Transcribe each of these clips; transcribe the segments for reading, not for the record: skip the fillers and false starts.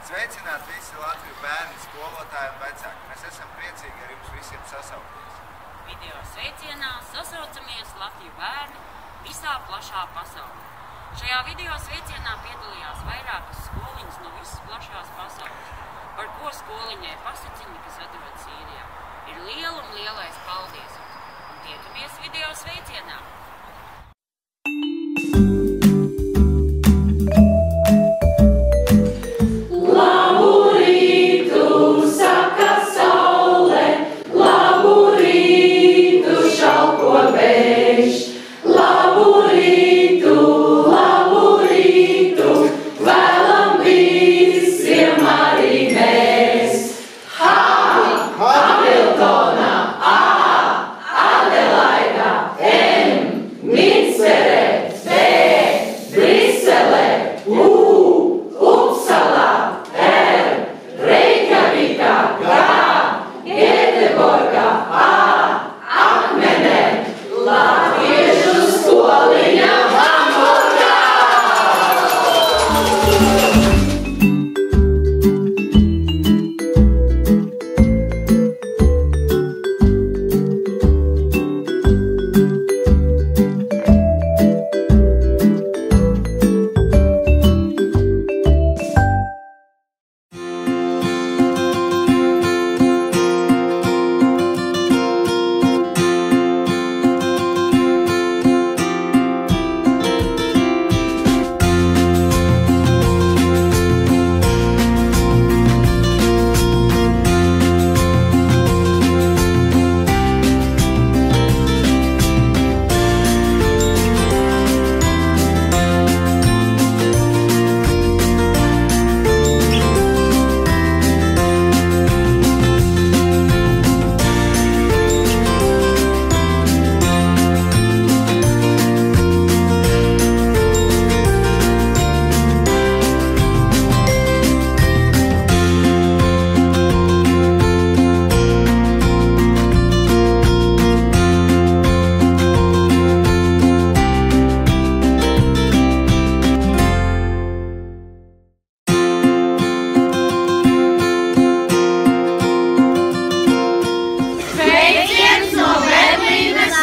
Sveicināt visi Latviju bērni, skolotāji un vecāki. Mēs esam priecīgi ar jums visiem sasaukties. Video sveicienā sasaucamies Latviju bērni visā plašā pasaulē. Šajā video sveicienā piedalījās vairākas skoliņas no visas plašās pasaules, par ko skoliņai pasacini, kas atrodas Sīrijā. Ir liela un lielais paldies! Un tiekamies video sveicienā!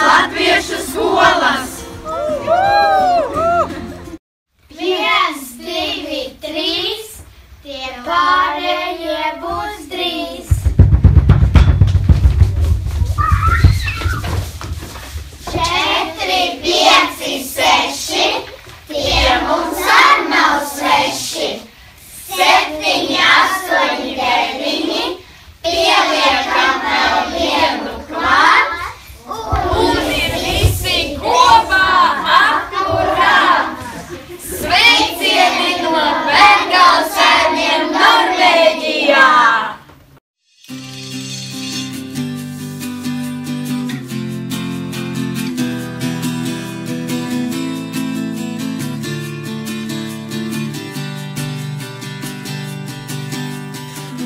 Latviešu skolas! 1, 2, 3, tie pārējie būs drīz. 4, 5, 6, tie mums ar nav sveši. 7, 8, 9, pieliekam vēl vienu klāt. Un visi kopā akurāt! Sveicieni no Bergalsēniem Norvēģijā!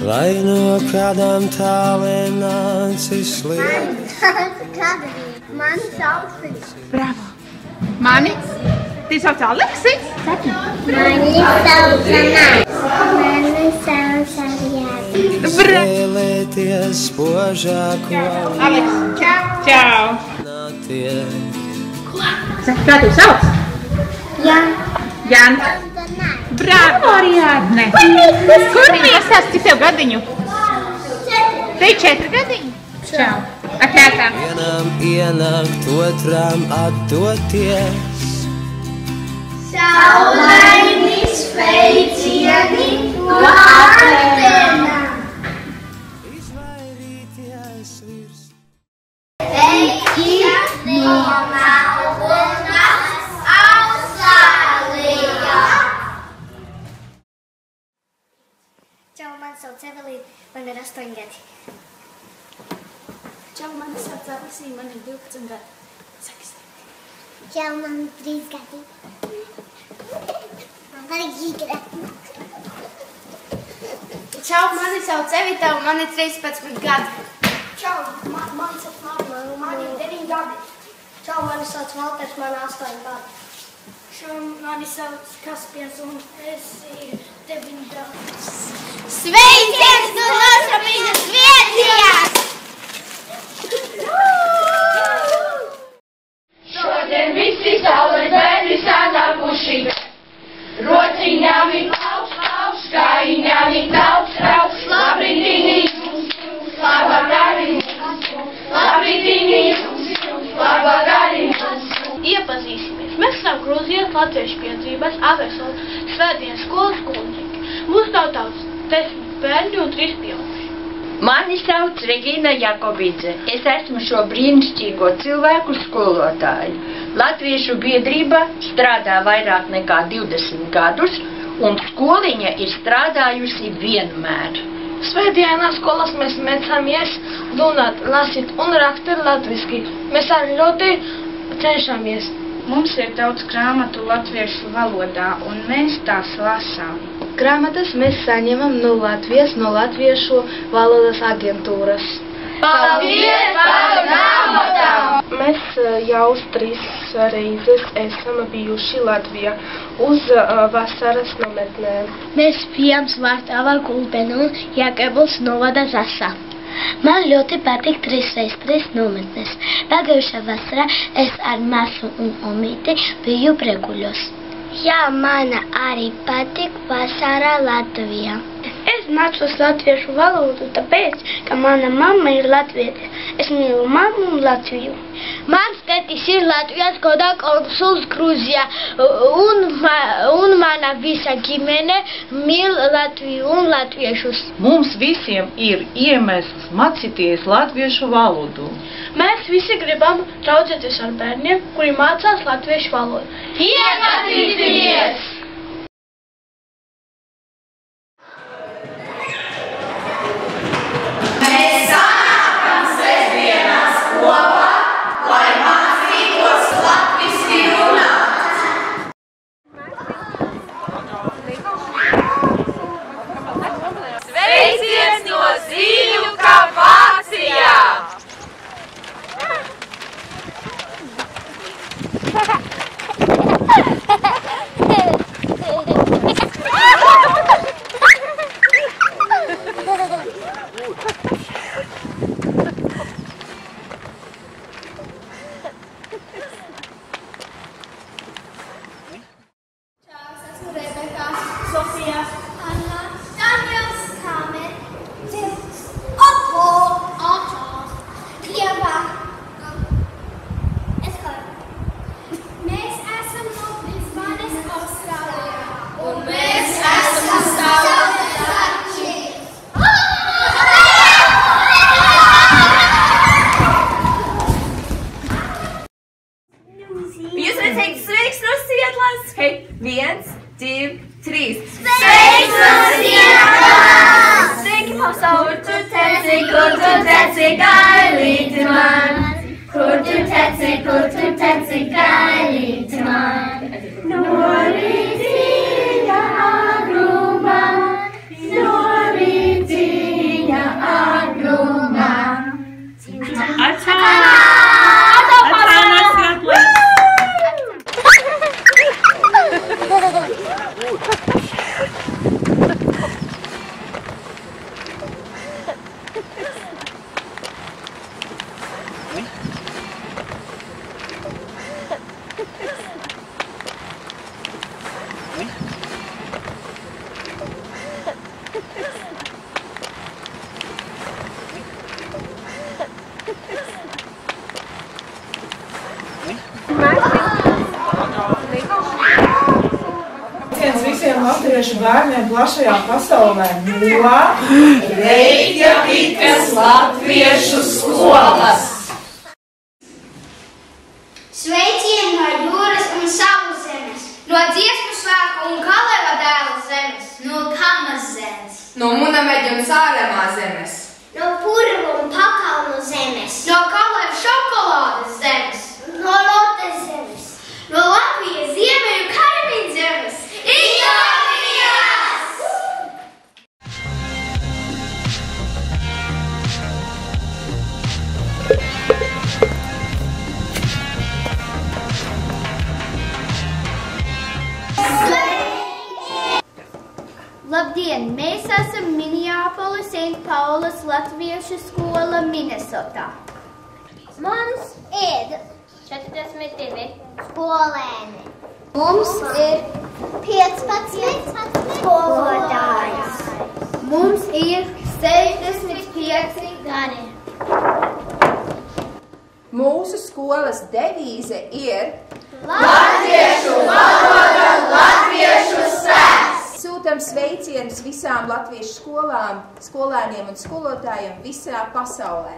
Lai no kādām tālēm nācis liels. Mani sauc Filips. Bravo! Mani? Te sauc Aleksis? Mani sauc Anais. Mani sauc Arijāna. Spēlēties spožāko Aleks, čau! nāties. Kā tev sauc? Jan. Jan. Bravo, Arijāne! Kur miesās, cik tev gadiņu? 4. 4 gadiņu? Čau! Atļātā! Vienam ienākt, otram atdoties. Saulaini sveicieni no Ardenām. Izvairīties virs. Sveiki no Melburnas Austrālijā. Čau, mani sauc Evelīna, man ir 8 gadi. Čau, mani sauc Alisija, man ir 12 gadi. Saki. Čau, man ir 3 gadi. Man ir 2 gadi. Čau, mani sauc Evita, un man ir 13 gadi. Čau, mani sauc Marma, man ir 9 gadi. Čau, mani sauc Valters, man ir 8 gadi. Čau, mani sauc Kaspiens, un es ir 9 gadi. Sveiciens no Nostromiņas Zviedrijas! Šodien visi saules bērni sanākuši. Rociņāmi augš, kājiņāmi trauks, labrītīni, labrītīni, Iepazīsimies. Mēs esam Grūzijas latviešu piedzības Avesola svētdienas skolas skolnieki. Mūsu nav daudz 10 bērni un 3 pieauguši. Mani sauc Regina Jakobidze. Es esmu šo brīnišķīgo cilvēku skolotāju. Latviešu biedrība strādā vairāk nekā 20 gadus, un skoliņa ir strādājusi vienmēr. Svētdienās skolas mēs mēģināmies runāt, lasīt un rakstīt latviski. Mēs arī ļoti cenšamies. Mums ir daudz grāmatu latviešu valodā, un mēs tās lasām. Grāmatas mēs saņemam no Latvijas, no latviešu valodas aģentūras. Paldies par grāmatām! Mēs jau 3 reizes esam bijuši Latvijā uz vasaras nometnēm. Mēs bijām Svārtāvā, Gulbenā un Jēkabils novada Zasā. Man ļoti patīk 3x3 nometnes. Pagājušā vasarā es ar māsu un omīti biju Preguļos. Jā, mana arī patīk vasarā Latvijā. Es mācos latviešu valodu, tāpēc, ka mana mamma ir latviete. Es mīlu mammu un Latviju. Mans tētis ir Latvijas godā konsuls Grūzijā, un mana visa ģimene mīl Latviju un latviešus. Mums visiem ir iemesls mācīties latviešu valodu. Mēs visi gribam draudzēties ar bērniem, kuri mācās latviešu valodu. Iepazīstinies! Sveiciens no Zīļu Kapācijā! Jūs varat teikt sveiks no Sietlas? Hei, 1, 2, 3. Sveiks no Sietlas! Sveiki, pasauli! Kur tu teci, gailīti man? Kur tu teci, gailīti man? No rītiņa agrumā, Visiem latviešu bērniem plašajā pasaulē no Reikjavikas latviešu skolas. Sveicieni no jūras un saules zemes, no dziesmu svētku un Kaleva dēla zemes, no Kamas zemes, no Munameģa un Sāremā zemes, no Purva un Pakalnu zemes, no Kaleva šokolādes zemes, no Lotes zemes, no Latvijas ziemeļu kaimiņu zemes, Igaunijas! Labdien! Labdien! Mēs esam Minneapolis St. Paulas latviešu skola Minnesotā. Mums ir 42 skolēni. Mums ir 15 skolotājs. Mums ir 65 gadi. Mūsu skolas devīze ir Latviešu valoda, latviešu spēks! Sūtam sveicienus visām latviešu skolām, skolēniem un skolotājiem visā pasaulē.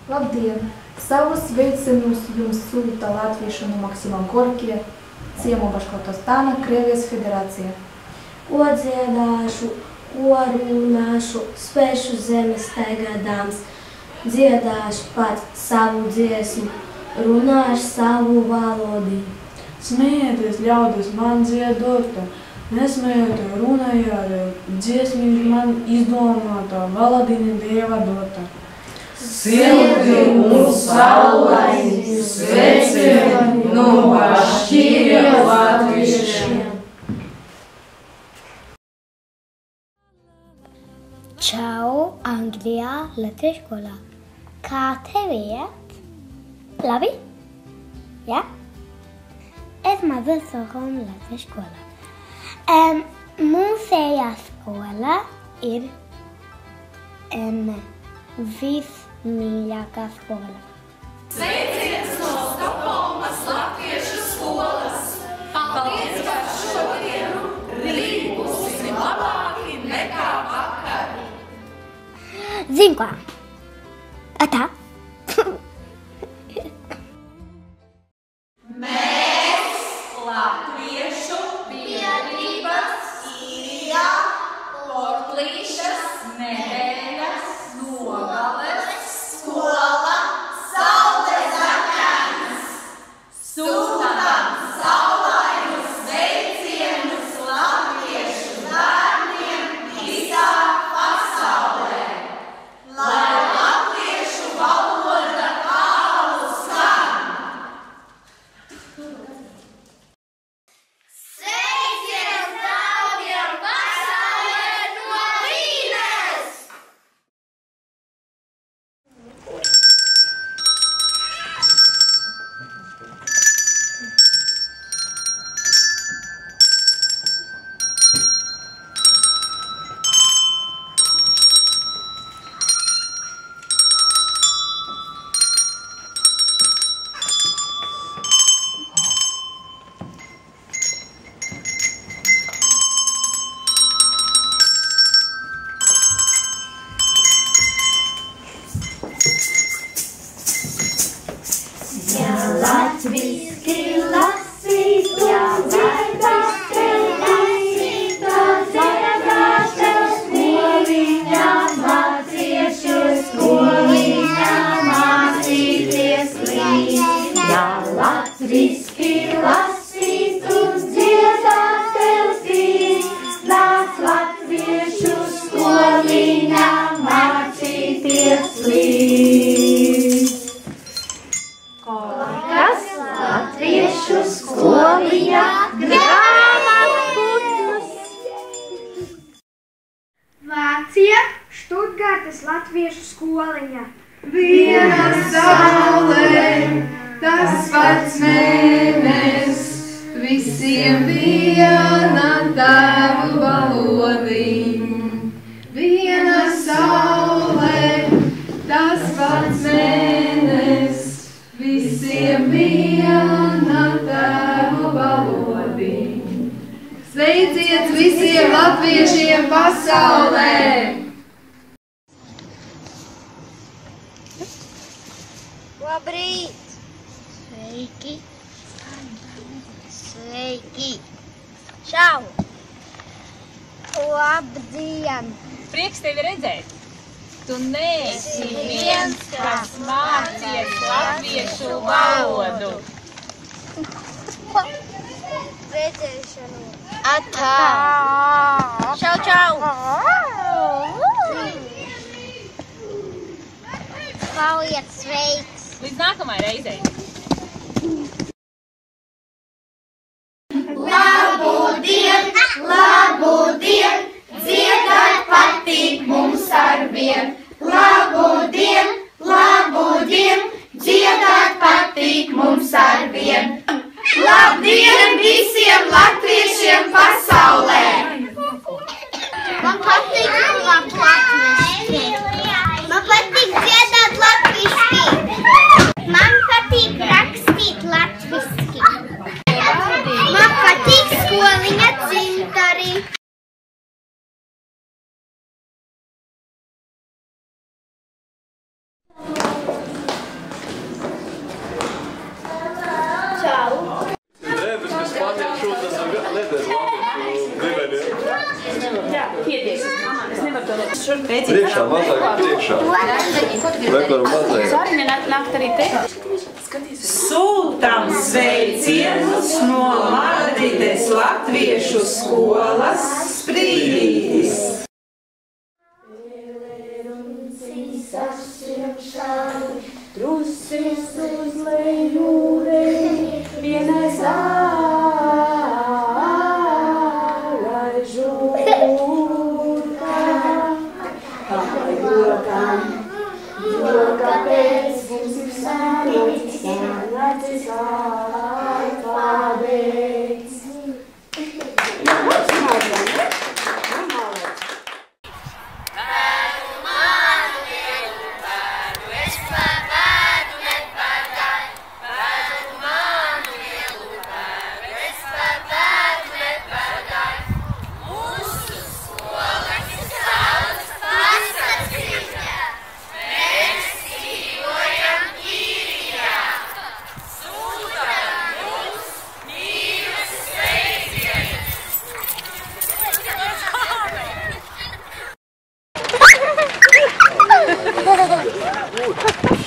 Labdien! Savus sveicienus jums sūta latviešu no Maksima Gorkie, ciemu Baškortostāna, Krievijas federācija. Ko dziedāšu, ko runāšu, spēšu zemes staigādāms, dziedāšu pat savu dziesmu, runāšu savu valodu. Smējieties, ļaudis, man dziedota, nesmējot runājot, dziesmiņš man izdomāta, valodīna Dieva dota. Silti un saulaini sveicieni no pašķīriem latviešiem. Čau, Anglijā, latviešu skolā. Kā tev iet? Labi? Ja? Es mācos Sohoma latviešu skolā. Mūsējā skola ir vismīļākā skola. Sveiciens no Stokholmas latviešu skolas! Paldies par šodienu! Rīt būsim labāki nekā vakar! Zini ko? Tā? Mēs, latviešu biedrības Īrijā, Portlīšas nedēļas nogales skola Saules Zakānas. Sūtam saulainus sveicienus latviešu bērniem visā pasaulē. Lai latviešu valoda tālu skan. Sveiciens draugiem pasaulē no Vīnes! Vācija, Štutgartas latviešu skoliņa. Viena saulē, tas pats mēnes, visiem viena tēvu valodīm. Viena saulē, tas pats mēnes, visiem viena tēvu valodīm. Sveiciens visiem latviešiem pasaulē! Labrīt! Sveiki! Sveiki! Čau! Labdien! Prieks tevi redzēt! Tu neesi viens, kas mācies latviešu valodu. Redzēšanu! Atā! Čau, čau! Paliec sveiks! Līdz nākamajai reizei! Labu Jā, pietiek. Es nevaru to likt. Šur pēcīt. Priekšā, mazāk priekšā. Vekaru mazāk. Sāriņa nākt arī te. Sūtam sveicienus no Madrides latviešu skolas Sprīdītis. Trusis uz leju reņi, vienai zālai žūrkā. Joka pēc mums ir sānacis alfabēts. Ha ha ha!